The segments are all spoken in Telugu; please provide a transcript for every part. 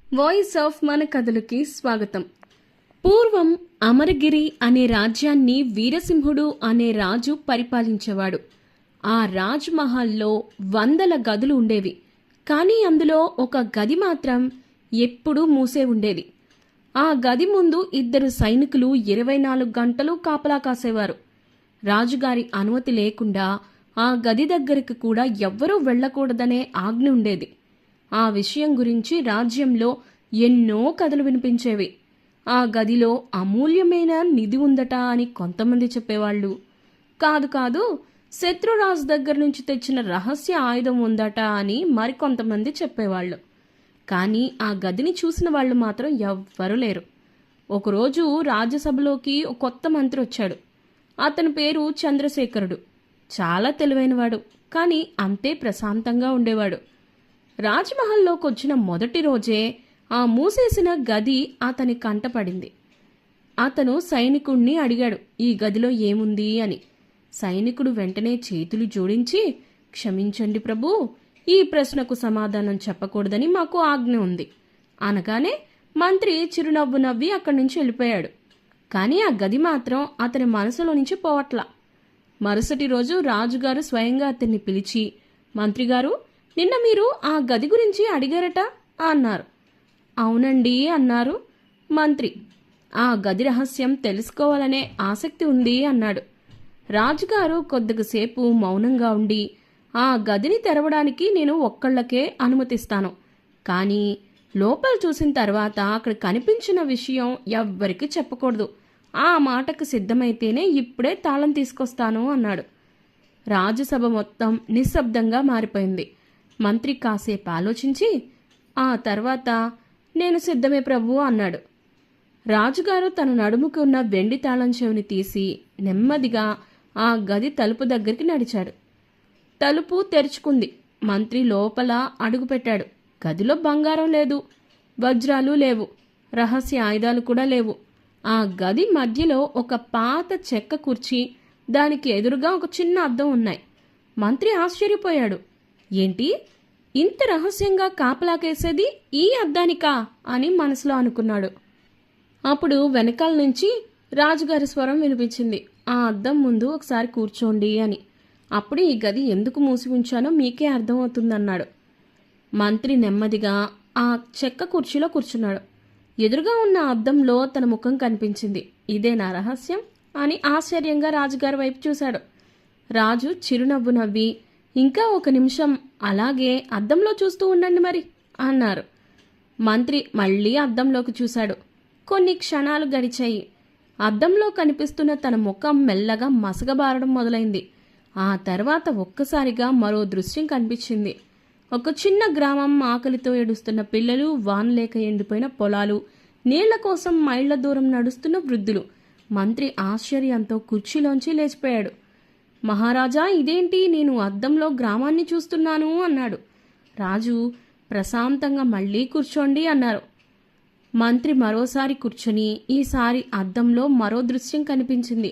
వాయిస్ ఆఫ్ మన కథలకి స్వాగతం. పూర్వం అమరగిరి అనే రాజ్యాన్ని వీరసింహుడు అనే రాజు పరిపాలించేవాడు. ఆ రాజ్ మహల్లో వందల గదులు ఉండేవి. కానీ అందులో ఒక గది మాత్రం ఎప్పుడూ మూసే ఉండేది. ఆ గది ముందు ఇద్దరు సైనికులు 24 గంటలు కాపలా కాసేవారు. రాజుగారి అనుమతి లేకుండా ఆ గది దగ్గరికి కూడా ఎవ్వరూ వెళ్లకూడదనే ఆజ్ఞ ఉండేది. ఆ విషయం గురించి రాజ్యంలో ఎన్నో కథలు వినిపించేవి. ఆ గదిలో అమూల్యమైన నిధి ఉందట అని కొంతమంది చెప్పేవాళ్ళు. కాదు శత్రురాజు దగ్గర నుంచి తెచ్చిన రహస్య ఆయుధం ఉందట అని మరికొంతమంది చెప్పేవాళ్ళు. కానీ ఆ గదిని చూసిన వాళ్ళు మాత్రం ఎవ్వరూ లేరు. ఒకరోజు రాజ్యసభలోకి ఒక కొత్త మంత్రి వచ్చాడు. అతని పేరు చంద్రశేఖరుడు. చాలా తెలివైనవాడు, కానీ అంతే ప్రశాంతంగా ఉండేవాడు. రాజ్మహల్లోకి వచ్చిన మొదటి రోజే ఆ మూసేసిన గది అతని కంటపడింది. అతను సైనికుణ్ణి అడిగాడు, ఈ గదిలో ఏముంది అని. సైనికుడు వెంటనే చేతులు జోడించి, క్షమించండి ప్రభూ, ఈ ప్రశ్నకు సమాధానం చెప్పకూడదని మాకు ఆజ్ఞ ఉంది అనగానే మంత్రి చిరునవ్వు నవ్వి అక్కడి నుంచి వెళ్ళిపోయాడు. కానీ ఆ గది మాత్రం అతని మనసులో నుంచి పోవట్లా. మరుసటి రోజు రాజుగారు స్వయంగా అతన్ని పిలిచి, మంత్రిగారు, నిన్న మీరు ఆ గది గురించి అడిగారట అన్నారు. అవునండి అన్నారు మంత్రి. ఆ గది రహస్యం తెలుసుకోవాలనే ఆసక్తి ఉంది అన్నాడు. రాజుగారు కొద్దిసేపు మౌనంగా ఉండి, ఆ గదిని తెరవడానికి నేను ఒక్కళ్ళకే అనుమతిస్తాను, కానీ లోపల చూసిన తర్వాత అక్కడ కనిపించిన విషయం ఎవ్వరికీ చెప్పకూడదు. ఆ మాటకు సిద్ధమైతేనే ఇప్పుడే తాళం తీసుకొస్తాను అన్నాడు. రాజసభ మొత్తం నిశ్శబ్దంగా మారిపోయింది. మంత్రి కాసేపు ఆలోచించి, ఆ తర్వాత నేను సిద్ధమే ప్రభు అన్నాడు. రాజుగారు తన నడుముకు ఉన్న వెండి తాళం చెవిని తీసి నెమ్మదిగా ఆ గది తలుపు దగ్గరికి నడిచాడు. తలుపు తెరుచుకుంది. మంత్రి లోపల అడుగుపెట్టాడు. గదిలో బంగారం లేదు, వజ్రాలు లేవు, రహస్య ఆయుధాలు కూడా లేవు. ఆ గది మధ్యలో ఒక పాత చెక్క కుర్చీ, దానికి ఎదురుగా ఒక చిన్న అద్దం ఉన్నాయి. మంత్రి ఆశ్చర్యపోయాడు. ఏంటి, ఇంత రహస్యంగా కాపలాకేసేది ఈ అద్దానికా అని మనసులో అనుకున్నాడు. అప్పుడు వెనకాల నుంచి రాజుగారి స్వరం వినిపించింది, ఆ అద్దం ముందు ఒకసారి కూర్చోండి అని. అప్పుడు ఈ గది ఎందుకు మూసి ఉంచానో మీకే అర్థమవుతుందన్నాడు. మంత్రి నెమ్మదిగా ఆ చెక్క కుర్చీలో కూర్చున్నాడు. ఎదురుగా ఉన్న అద్దంలో తన ముఖం కనిపించింది. ఇదేనా రహస్యం అని ఆశ్చర్యంగా రాజుగారి వైపు చూశాడు. రాజు చిరునవ్వు నవ్వి, ఇంకా ఒక నిమిషం అలాగే అద్దంలో చూస్తూ ఉండండి మరి అన్నారు. మంత్రి మళ్ళీ అద్దంలోకి చూశాడు. కొన్ని క్షణాలు గడిచాయి. అద్దంలో కనిపిస్తున్న తన ముఖం మెల్లగా మసగబారడం మొదలైంది. ఆ తర్వాత ఒక్కసారిగా మరో దృశ్యం కనిపించింది. ఒక చిన్న గ్రామం, ఆకలితో ఏడుస్తున్న పిల్లలు, వానలేక ఎండిపోయిన పొలాలు, నీళ్ల కోసం మైళ్ల దూరం నడుస్తున్న వృద్ధులు. మంత్రి ఆశ్చర్యంతో కుర్చీలోంచి లేచిపోయాడు. మహారాజా, ఇదేంటి, నేను అద్దంలో గ్రామాన్ని చూస్తున్నాను అన్నాడు. రాజు ప్రశాంతంగా మళ్ళీ కూర్చోండి అన్నారు. మంత్రి మరోసారి కూర్చొని ఈసారి అద్దంలో మరో దృశ్యం కనిపించింది.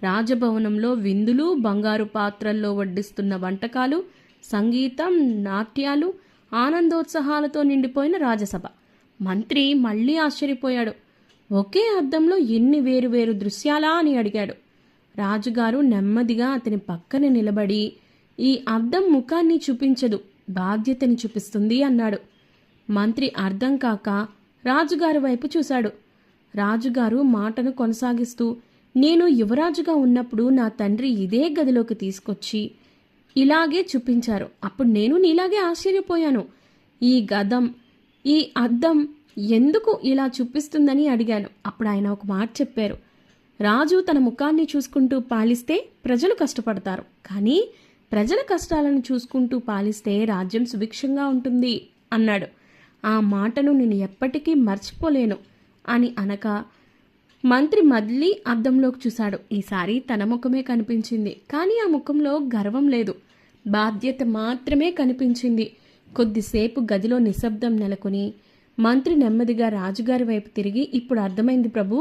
రాజభవనంలో విందులు, బంగారు పాత్రల్లో వడ్డిస్తున్న వంటకాలు, సంగీతం, నాట్యాలు, ఆనందోత్సాహాలతో నిండిపోయిన రాజసభ. మంత్రి మళ్ళీ ఆశ్చర్యపోయాడు. ఒకే అద్దంలో ఎన్ని వేరువేరు దృశ్యాలా అని అడిగాడు. రాజుగారు నెమ్మదిగా అతని పక్కన నిలబడి, ఈ అద్దం ముఖాన్ని చూపించదు, బాధ్యతని చూపిస్తుంది అన్నాడు. మంత్రి అర్థం కాక రాజుగారి వైపు చూశాడు. రాజుగారు మాటను కొనసాగిస్తూ, నేను యువరాజుగా ఉన్నప్పుడు నా తండ్రి ఇదే గదిలోకి తీసుకొచ్చి ఇలాగే చూపించారు. అప్పుడు నేను నీలాగే ఆశ్చర్యపోయాను. ఈ అద్దం ఎందుకు ఇలా చూపిస్తుందని అడిగాను. అప్పుడు ఆయన ఒక మాట చెప్పారు. రాజు తన ముఖాన్ని చూసుకుంటూ పాలిస్తే ప్రజలు కష్టపడతారు, కానీ ప్రజల కష్టాలను చూసుకుంటూ పాలిస్తే రాజ్యం సుభిక్షంగా ఉంటుంది అన్నాడు. ఆ మాటను నేను ఎప్పటికీ మర్చిపోలేను అని అనక మంత్రి మళ్ళీ అద్దంలోకి చూశాడు. ఈసారి తన ముఖమే కనిపించింది, కానీ ఆ ముఖంలో గర్వం లేదు, బాధ్యత మాత్రమే కనిపించింది. కొద్దిసేపు గదిలో నిశ్శబ్దం నెలకొని మంత్రి నెమ్మదిగా రాజుగారి వైపు తిరిగి, ఇప్పుడు అర్థమైంది ప్రభు,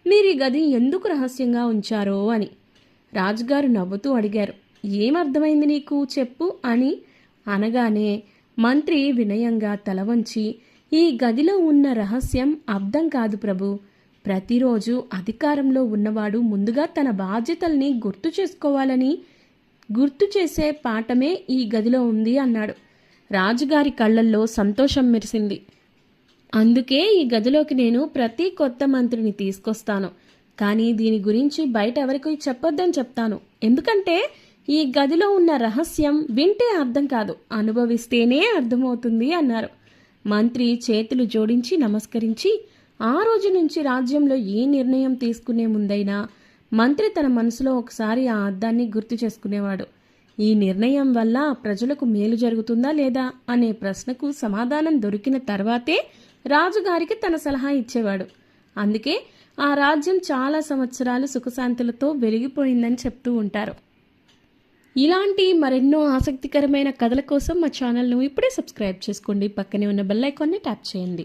మీరు ఈ గది ఎందుకు రహస్యంగా ఉంచారో అని. రాజుగారు నవ్వుతూ అడిగారు, ఏమర్థమైంది నీకు చెప్పు అని అనగానే మంత్రి వినయంగా తల వంచి, ఈ గదిలో ఉన్న రహస్యం అర్థం కాదు ప్రభు. ప్రతిరోజు అధికారంలో ఉన్నవాడు ముందుగా తన బాధ్యతల్ని గుర్తు చేసే పాఠమే ఈ గదిలో ఉంది అన్నాడు. రాజుగారి కళ్ళల్లో సంతోషం మెరిసింది. అందుకే ఈ గదిలోకి నేను ప్రతి కొత్త మంత్రిని తీసుకొస్తాను. కానీ దీని గురించి బయట ఎవరికి చెప్పొద్దని చెప్తాను. ఎందుకంటే ఈ గదిలో ఉన్న రహస్యం వింటే అర్థం కాదు, అనుభవిస్తేనే అర్థమవుతుంది అన్నారు. మంత్రి చేతులు జోడించి నమస్కరించి ఆ రోజు నుంచి రాజ్యంలో ఏ నిర్ణయం తీసుకునే ముందైనా మంత్రి తన మనసులో ఒకసారి ఆ అర్థాన్ని గుర్తు చేసుకునేవాడు. ఈ నిర్ణయం వల్ల ప్రజలకు మేలు జరుగుతుందా లేదా అనే ప్రశ్నకు సమాధానం దొరికిన తర్వాతే రాజుగారికి తన సలహా ఇచ్చేవాడు. అందుకే ఆ రాజ్యం చాలా సంవత్సరాలు సుఖశాంతులతో వెలిగిపోయిందని చెప్తూ ఉంటారు. ఇలాంటి మరెన్నో ఆసక్తికరమైన కథల కోసం మా ఛానల్ను ఇప్పుడే సబ్స్క్రైబ్ చేసుకోండి. పక్కనే ఉన్న బెల్ ఐకాన్ని ట్యాప్ చేయండి.